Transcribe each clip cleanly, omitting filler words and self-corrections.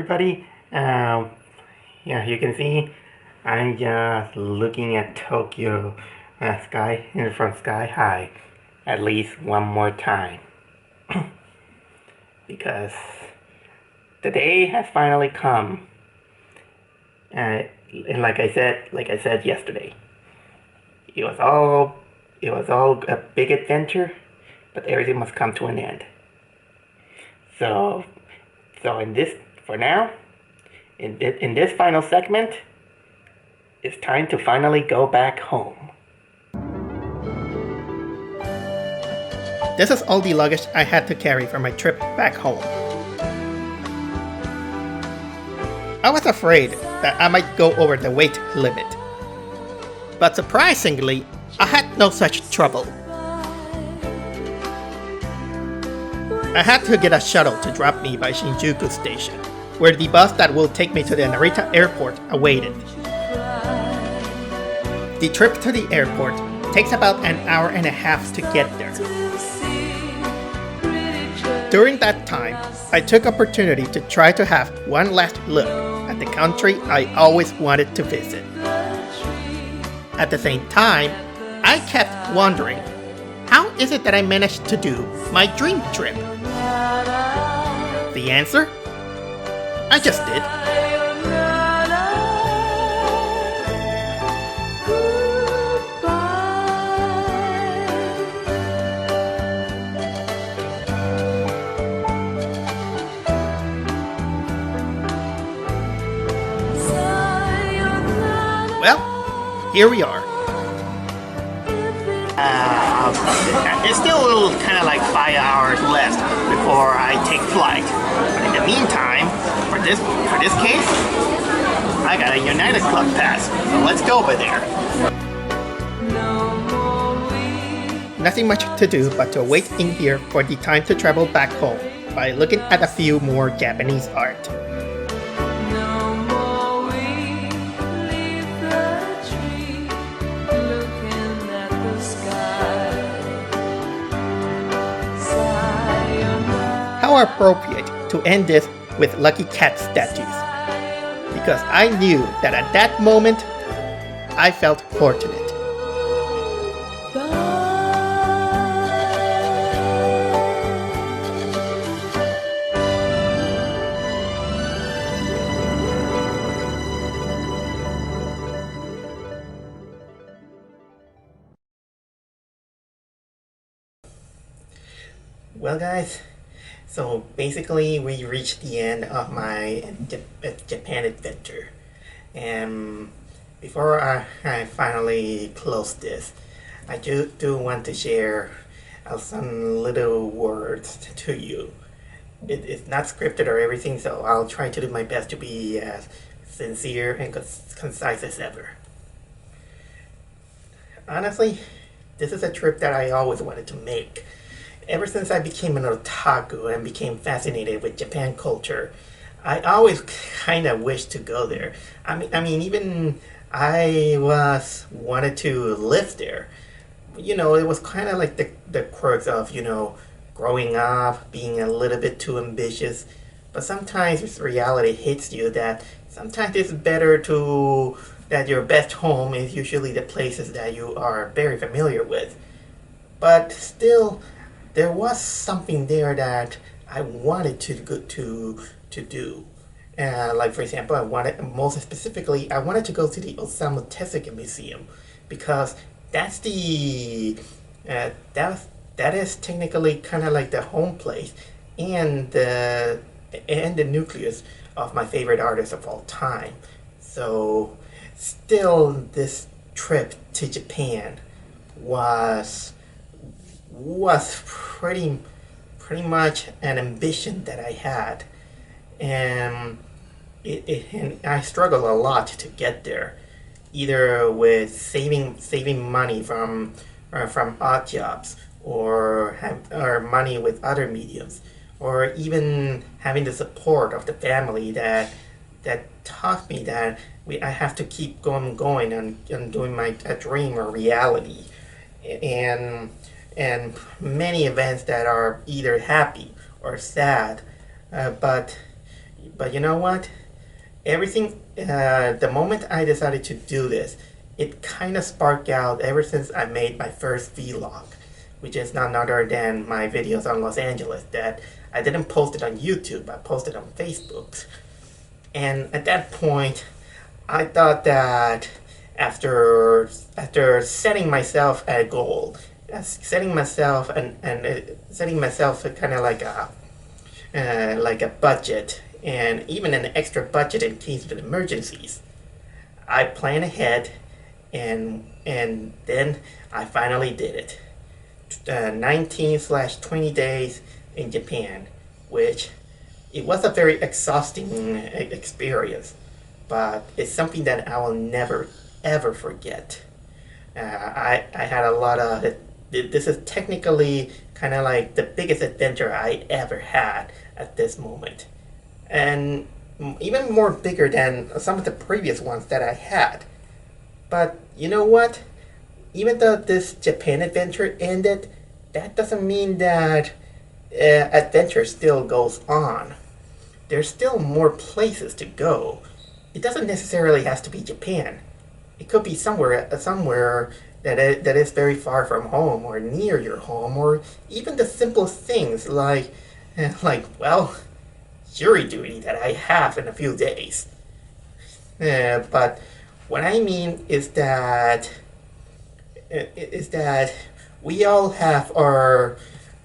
everybody. Yeah, you can see I'm just looking at Tokyo sky from sky high at least one more time because the day has finally come. And like I said yesterday, it was all a big adventure, but everything must come to an end. So, so in this for now, in this final segment, it's time to finally go back home. This is all the luggage I had to carry for my trip back home. I was afraid that I might go over the weight limit. But surprisingly, I had no such trouble. I had to get a shuttle to drop me by Shinjuku Station, where the bus that will take me to the Narita airport awaited. The trip to the airport takes about an hour and a half to get there. During that time, I took opportunity to try to have one last look at the country I always wanted to visit. At the same time, I kept wondering, how is it that I managed to do my dream trip? The answer? I just did. Well, here we are. It's still a little kind of like 5 hours left before I take flight. But in the meantime, for this case, I got a United Club pass. So let's go over there. Nothing much to do but to wait in here for the time to travel back home by looking at a few more Japanese art. How appropriate to end this with Lucky Cat statues, because I knew that at that moment, I felt fortunate. Well, guys, so basically we reached the end of my Japan adventure. And before I finally close this, I do want to share some little words to you. It's not scripted or everything, so I'll try to do my best to be as sincere and concise as ever. Honestly, this is a trip that I always wanted to make. Ever since I became an otaku and became fascinated with Japan culture, I always kind of wished to go there. I mean, even I wanted to live there. You know, it was kind of like the quirks of, growing up, being a little bit too ambitious. But sometimes reality hits you that sometimes it's better that your best home is usually the places that you are very familiar with. But still, there was something there that I wanted to do. Like, for example, most specifically, I wanted to go to the Osamu Tezuka Museum, because that's that is technically kind of like the home place and the nucleus of my favorite artist of all time. So still, this trip to Japan was pretty much an ambition that I had, and and I struggled a lot to get there, either with saving money from odd jobs, or money with other mediums, or even having the support of the family that taught me that I have to keep going and doing my dream a reality, and many events that are either happy or sad, but But you know what? The moment I decided to do this, it kind of sparked out ever since I made my first vlog, which is none other than my videos on Los Angeles that I didn't post it on YouTube, I posted on Facebook. And at that point, I thought that after setting myself a goal, setting myself setting myself kind of like a budget and even an extra budget in case of emergencies, I plan ahead, and then I finally did it. 19/20 days in Japan, which it was a very exhausting experience, but it's something that I will never ever forget. I had a lot of. This is technically kind of like the biggest adventure I ever had at this moment, and even more bigger than some of the previous ones that I had. But you know what? Even though this Japan adventure ended, that doesn't mean that adventure still goes on. There's still more places to go. It doesn't necessarily have to be Japan. It could be somewhere that is very far from home or near your home, or even the simplest things like well, jury duty that I have in a few days. But what I mean is that we all have our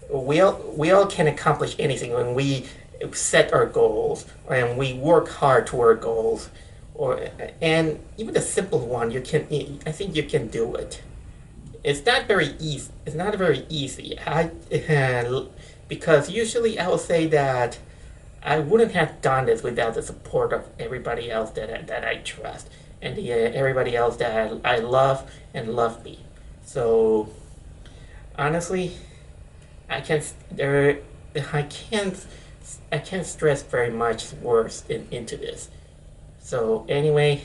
we all can accomplish anything when we set our goals and we work hard toward goals, and even the simple one, I think you can do it. It's not very easy. It's not very easy. Because usually I will say that I wouldn't have done this without the support of everybody else that I trust, and everybody else that I love and love me. So honestly, I can't stress very much words into this. So anyway,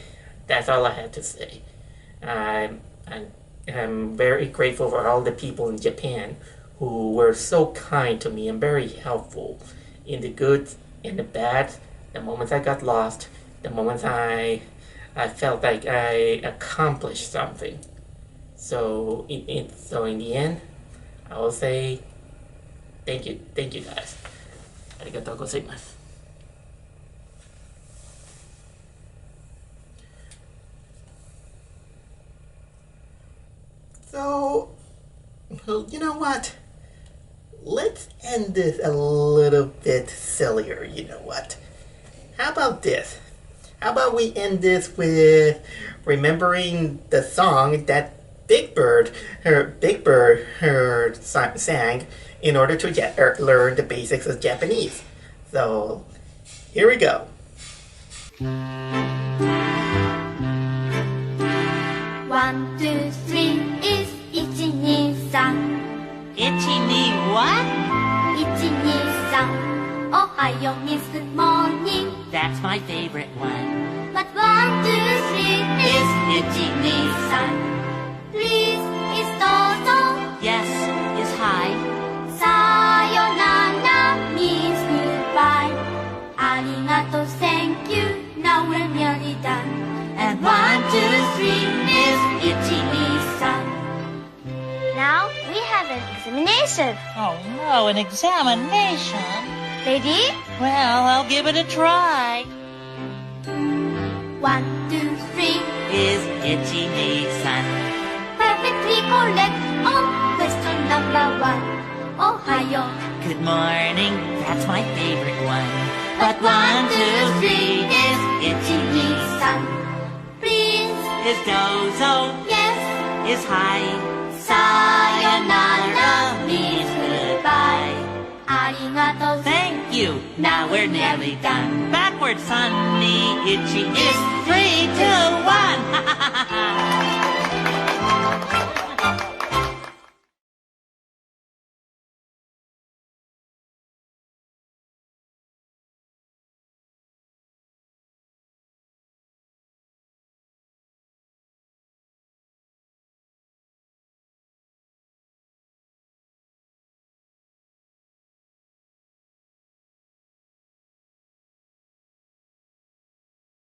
that's all I had to say. I'm very grateful for all the people in Japan who were so kind to me and very helpful in the good and the bad, the moments I got lost, the moments I felt like I accomplished something. So in the end, I will say thank you guys. Arigatou gozaimasu. So, well, you know what? Let's end this a little bit sillier, you know what? How about this? How about we end this with remembering the song that Big Bird sang in order to learn the basics of Japanese. So, here we go. 1, 2, 3 is 1, 2, 3 Itchy knee what? 1, 2, 3 Ohayo means good morning, That's my favorite one. but 1, 2, 3 is Itchy knee 3 Please is dozo, Yes is hi. sayonara means goodbye, arigato, thank you, now we're nearly done, And 1, 2, 3 is itchy knee san. now we have an examination. Oh no, an examination? Ready? Well, I'll give it a try. 1, 2, 3 Is itchy knee san. Perfectly correct on question number 1. Ohayo. Good morning, that's my favorite one. But 1, 2, 3 is itchy knee san. Please, Is dozo, yes. is hi. Sayonara means goodbye. Arigato. Thank you. Now we're nearly done. Backward, sunny, itchy is 3, 2, 1.